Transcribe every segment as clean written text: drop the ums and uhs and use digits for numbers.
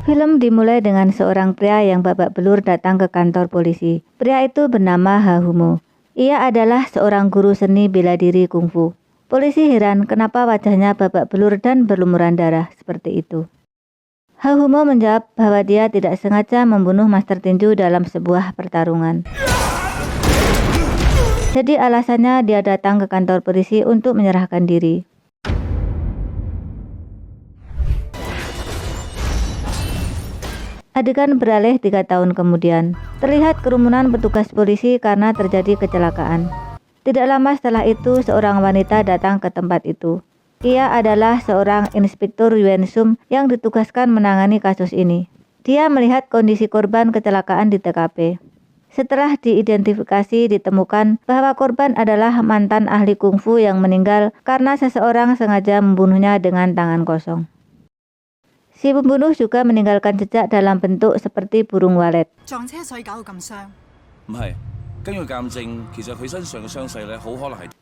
Film dimulai dengan seorang pria yang babak belur datang ke kantor polisi. Pria itu bernama Hahumo. Ia adalah seorang guru seni bela diri kungfu. Polisi heran kenapa wajahnya babak belur dan berlumuran darah seperti itu. Hahumo menjawab bahwa dia tidak sengaja membunuh master tinju dalam sebuah pertarungan. Jadi alasannya dia datang ke kantor polisi untuk menyerahkan diri. Adegan beralih 3 tahun kemudian. Terlihat kerumunan petugas polisi karena terjadi kecelakaan. Tidak lama setelah itu, seorang wanita datang ke tempat itu. Ia adalah seorang Inspektur Yuen Sum yang ditugaskan menangani kasus ini. Dia melihat kondisi korban kecelakaan di TKP. Setelah diidentifikasi, ditemukan bahwa korban adalah mantan ahli kungfu yang meninggal karena seseorang sengaja membunuhnya dengan tangan kosong. Si pembunuh juga meninggalkan jejak dalam bentuk seperti burung walet.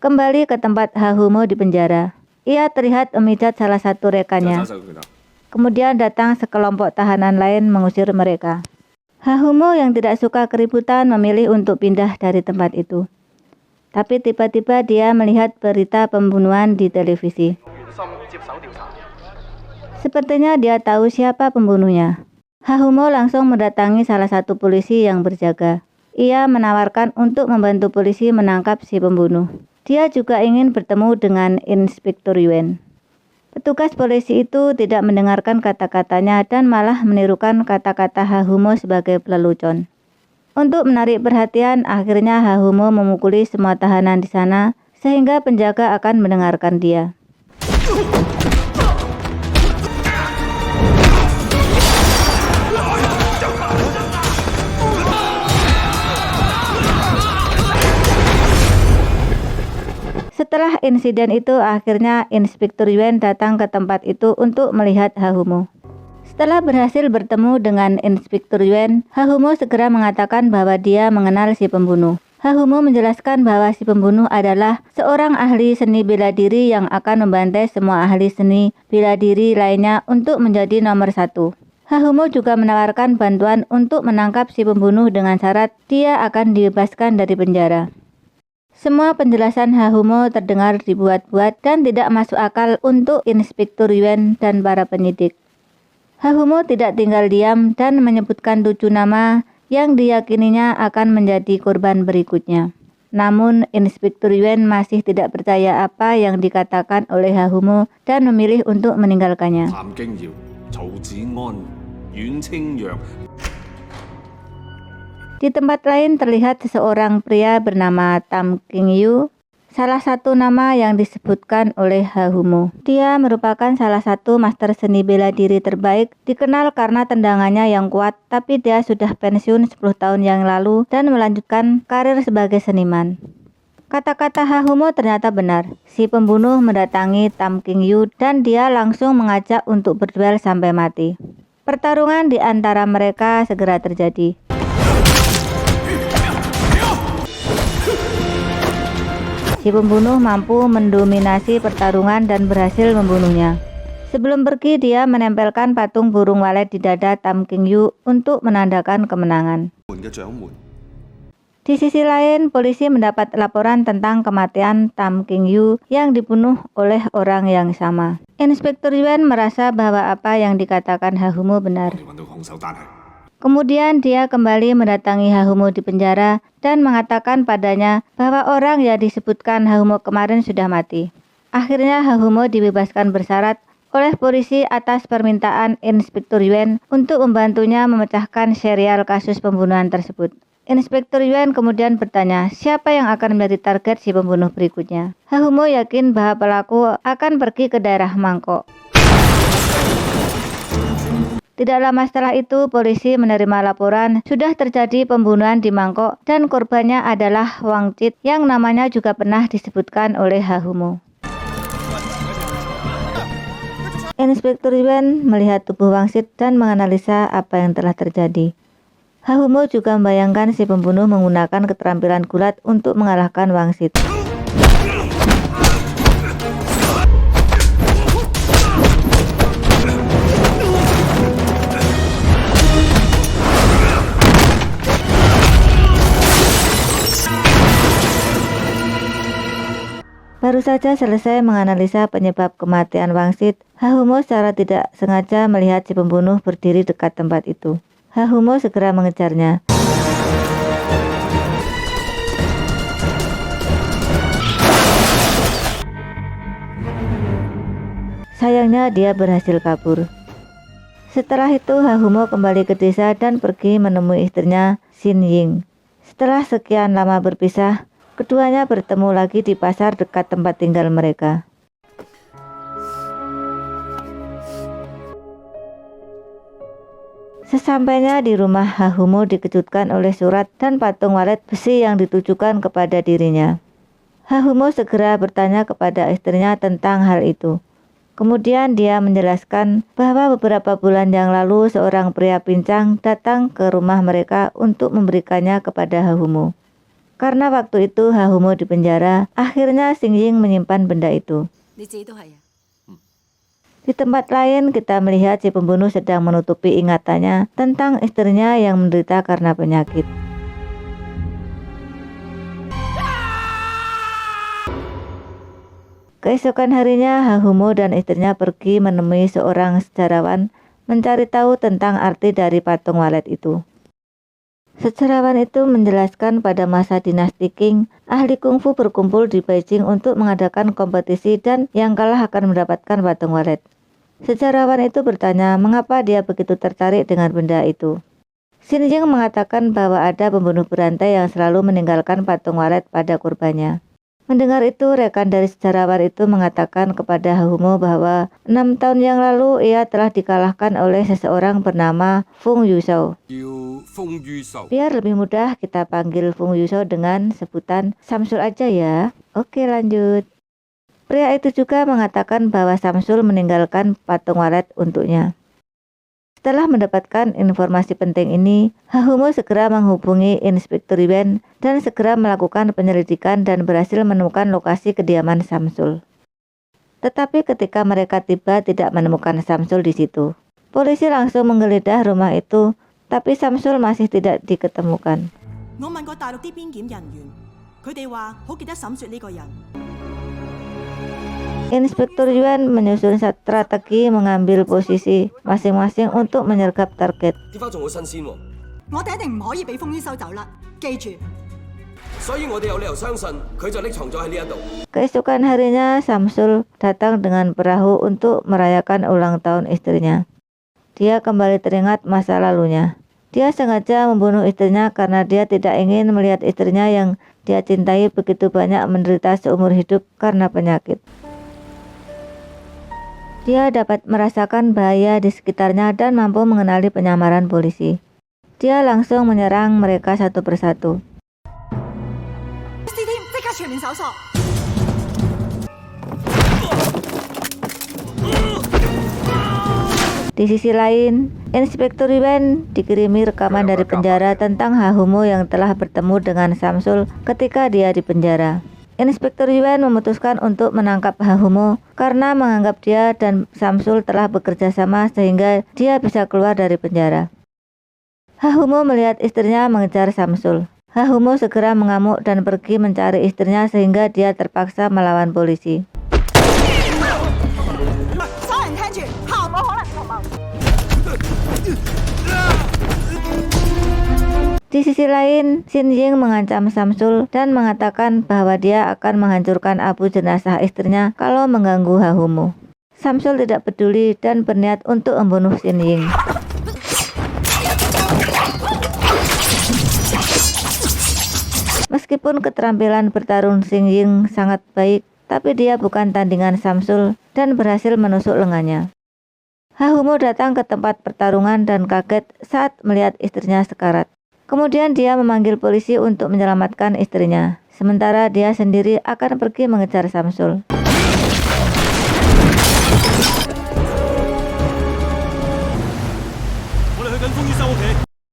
Kembali ke tempat Hahumo di penjara. Ia terlihat memijat salah satu rekannya. Kemudian datang sekelompok tahanan lain mengusir mereka. Hahumo yang tidak suka keributan memilih untuk pindah dari tempat itu. Tapi tiba-tiba dia melihat berita pembunuhan di televisi. Sepertinya dia tahu siapa pembunuhnya. Hahumo langsung mendatangi salah satu polisi yang berjaga. Ia menawarkan untuk membantu polisi menangkap si pembunuh. Dia juga ingin bertemu dengan Inspektur Yuen. Petugas polisi itu tidak mendengarkan kata-katanya dan malah menirukan kata-kata Hahumo sebagai lelucon. Untuk menarik perhatian, akhirnya Hahumo memukuli semua tahanan di sana sehingga penjaga akan mendengarkan dia. Setelah insiden itu, akhirnya Inspektur Yuen datang ke tempat itu untuk melihat Hahumo. Setelah berhasil bertemu dengan Inspektur Yuen, Hahumo segera mengatakan bahwa dia mengenal si pembunuh. Hahumo menjelaskan bahwa si pembunuh adalah seorang ahli seni bela diri yang akan membantai semua ahli seni bela diri lainnya untuk menjadi nomor 1. Hahumo juga menawarkan bantuan untuk menangkap si pembunuh dengan syarat dia akan dibebaskan dari penjara. Semua penjelasan Hahumo terdengar dibuat-buat dan tidak masuk akal untuk Inspektur Yuen dan para penyidik. Hahumo tidak tinggal diam dan menyebutkan 7 nama yang diyakininya akan menjadi korban berikutnya. Namun Inspektur Yuen masih tidak percaya apa yang dikatakan oleh Hahumo dan memilih untuk meninggalkannya. Di tempat lain terlihat seseorang pria bernama Tam Qingyu, salah satu nama yang disebutkan oleh Hahumo. Dia merupakan salah satu master seni bela diri terbaik, dikenal karena tendangannya yang kuat, tapi dia sudah pensiun 10 tahun yang lalu dan melanjutkan karir sebagai seniman. Kata-kata Hahumo ternyata benar. Si pembunuh mendatangi Tam Qingyu dan dia langsung mengajak untuk berduel sampai mati. Pertarungan di antara mereka segera terjadi. Si pembunuh mampu mendominasi pertarungan dan berhasil membunuhnya. Sebelum pergi, dia menempelkan patung burung walet di dada Tam Qingyu untuk menandakan kemenangan. Di sisi lain, polisi mendapat laporan tentang kematian Tam Qingyu yang dibunuh oleh orang yang sama. Inspektur Yuen merasa bahwa apa yang dikatakan Hahumo benar. Kemudian dia kembali mendatangi Hahumo di penjara dan mengatakan padanya bahwa orang yang disebutkan Hahumo kemarin sudah mati. Akhirnya Hahumo dibebaskan bersyarat oleh polisi atas permintaan Inspektur Yuen untuk membantunya memecahkan serial kasus pembunuhan tersebut. Inspektur Yuen kemudian bertanya siapa yang akan menjadi target si pembunuh berikutnya. Hahumo yakin bahwa pelaku akan pergi ke daerah Mangkok. Tidak lama setelah itu, polisi menerima laporan sudah terjadi pembunuhan di Mangkok dan korbannya adalah Wang Chit yang namanya juga pernah disebutkan oleh Hahumo. Inspektur Yuen melihat tubuh Wang Chit dan menganalisa apa yang telah terjadi. Hahumo juga membayangkan si pembunuh menggunakan keterampilan gulat untuk mengalahkan Wang Chit. Baru saja selesai menganalisa penyebab kematian wangsit, Hahumo secara tidak sengaja melihat si pembunuh berdiri dekat tempat itu. Hahumo segera mengejarnya. Sayangnya dia berhasil kabur. Setelah itu Hahumo kembali ke desa dan pergi menemui istrinya Shin Ying. Setelah sekian lama berpisah, keduanya bertemu lagi di pasar dekat tempat tinggal mereka. Sesampainya di rumah, Hahumo dikejutkan oleh surat dan patung walet besi yang ditujukan kepada dirinya. Hahumo segera bertanya kepada istrinya tentang hal itu. Kemudian dia menjelaskan bahwa beberapa bulan yang lalu seorang pria pincang datang ke rumah mereka untuk memberikannya kepada Hahumo. Karena waktu itu Hahumo di penjara, akhirnya Shin Ying menyimpan benda itu. Di tempat lain kita melihat si pembunuh sedang menutupi ingatannya tentang istrinya yang menderita karena penyakit. Keesokan harinya Hahumo dan istrinya pergi menemui seorang sejarawan mencari tahu tentang arti dari patung walet itu. Sejarawan itu menjelaskan pada masa dinasti Qing, ahli kungfu berkumpul di Beijing untuk mengadakan kompetisi dan yang kalah akan mendapatkan patung walet. Sejarawan itu bertanya mengapa dia begitu tertarik dengan benda itu. Shin Ying mengatakan bahwa ada pembunuh berantai yang selalu meninggalkan patung walet pada kurbannya. Mendengar itu, rekan dari sejarawan itu mengatakan kepada Hahumo bahwa 6 tahun yang lalu ia telah dikalahkan oleh seseorang bernama Feng Yushou. Biar lebih mudah kita panggil Feng Yushou dengan sebutan Samsul aja ya. Oke, lanjut. Pria itu juga mengatakan bahwa Samsul meninggalkan patung walet untuknya. Setelah mendapatkan informasi penting ini, Hahumo segera menghubungi Inspektur Yuan dan segera melakukan penyelidikan dan berhasil menemukan lokasi kediaman Samsul. Tetapi ketika mereka tiba tidak menemukan Samsul di situ. Polisi langsung menggeledah rumah itu, tapi Samsul masih tidak diketemukan. Inspektur Yuan menyusun strategi mengambil posisi masing-masing untuk menyergap target. Keesokan harinya Samsul datang dengan perahu untuk merayakan ulang tahun istrinya. Dia kembali teringat masa lalunya. Dia sengaja membunuh istrinya karena dia tidak ingin melihat istrinya yang dia cintai begitu banyak menderita seumur hidup karena penyakit. Dia dapat merasakan bahaya di sekitarnya dan mampu mengenali penyamaran polisi. Dia langsung menyerang mereka satu persatu. Di sisi lain, Inspektur Yuan dikirimi rekaman dari penjara tentang Hahumo yang telah bertemu dengan Samsul ketika dia di penjara. Inspektur Yuan memutuskan untuk menangkap Hahumo karena menganggap dia dan Samsul telah bekerja sama sehingga dia bisa keluar dari penjara. Hahumo melihat istrinya mengejar Samsul. Hahumo segera mengamuk dan pergi mencari istrinya sehingga dia terpaksa melawan polisi. Di sisi lain, Shin Ying mengancam Samsul dan mengatakan bahwa dia akan menghancurkan abu jenazah istrinya kalau mengganggu Hahumo. Samsul tidak peduli dan berniat untuk membunuh Shin Ying. Meskipun keterampilan bertarung Shin Ying sangat baik, tapi dia bukan tandingan Samsul dan berhasil menusuk lengannya. Hahumo datang ke tempat pertarungan dan kaget saat melihat istrinya sekarat. Kemudian dia memanggil polisi untuk menyelamatkan istrinya. Sementara dia sendiri akan pergi mengejar Samsul.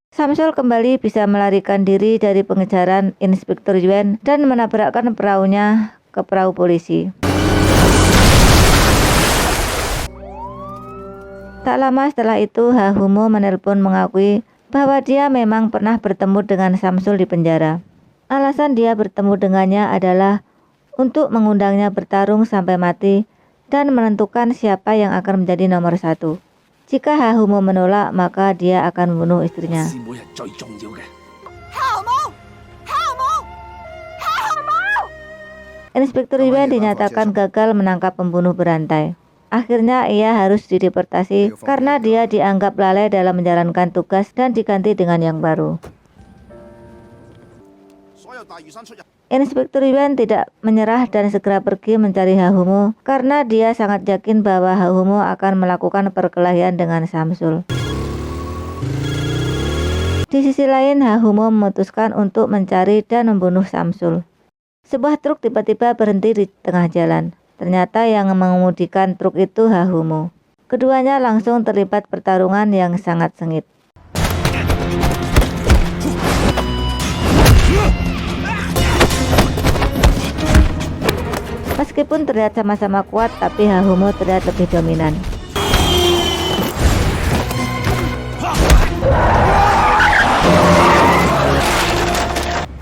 Samsul kembali bisa melarikan diri dari pengejaran Inspektur Yuan dan menabrakkan perahunya ke perahu polisi. Tak lama setelah itu, Hahumo menelpon mengakui bahwa dia memang pernah bertemu dengan Samsul di penjara. Alasan dia bertemu dengannya adalah untuk mengundangnya bertarung sampai mati dan menentukan siapa yang akan menjadi nomor 1. Jika Hahumo menolak, maka dia akan membunuh istrinya. Inspektur Yuan dinyatakan gagal menangkap pembunuh berantai. Akhirnya ia harus dideportasi karena dia dianggap lalai dalam menjalankan tugas dan diganti dengan yang baru. Inspektur Yuan tidak menyerah dan segera pergi mencari Hahumo karena dia sangat yakin bahwa Hahumo akan melakukan perkelahian dengan Samsul. Di sisi lain, Hahumo memutuskan untuk mencari dan membunuh Samsul. Sebuah truk tiba-tiba berhenti di tengah jalan. Ternyata yang mengemudikan truk itu Hahumo. Keduanya langsung terlibat pertarungan yang sangat sengit. Meskipun terlihat sama-sama kuat, tapi Hahumo terlihat lebih dominan.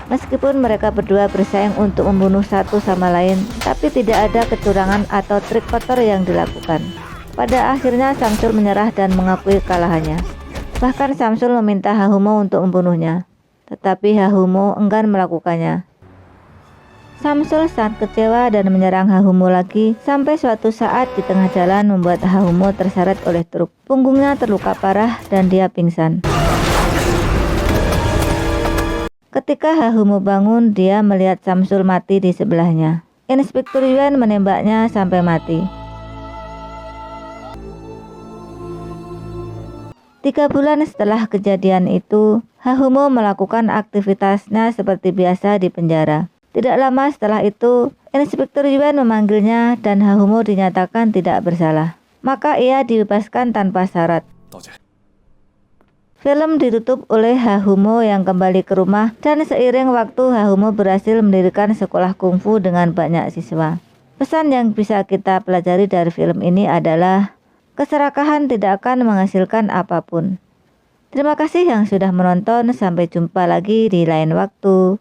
Meskipun mereka berdua bersaing untuk membunuh satu sama lain, tapi tidak ada kecurangan atau trik kotor yang dilakukan. Pada akhirnya Samsul menyerah dan mengakui kekalahannya. Bahkan Samsul meminta Hahumo untuk membunuhnya, tetapi Hahumo enggan melakukannya. Samsul sangat kecewa dan menyerang Hahumo lagi, sampai suatu saat di tengah jalan membuat Hahumo terseret oleh truk. Punggungnya terluka parah dan dia pingsan. Ketika Hahumo bangun, dia melihat Samsul mati di sebelahnya. Inspektur Yuan menembaknya sampai mati. 3 bulan setelah kejadian itu, Hahumo melakukan aktivitasnya seperti biasa di penjara. Tidak lama setelah itu, Inspektur Yuan memanggilnya dan Hahumo dinyatakan tidak bersalah. Maka ia dibebaskan tanpa syarat. Film ditutup oleh Hahumo yang kembali ke rumah, dan seiring waktu Hahumo berhasil mendirikan sekolah kungfu dengan banyak siswa. Pesan yang bisa kita pelajari dari film ini adalah keserakahan tidak akan menghasilkan apapun. Terima kasih yang sudah menonton, sampai jumpa lagi di lain waktu.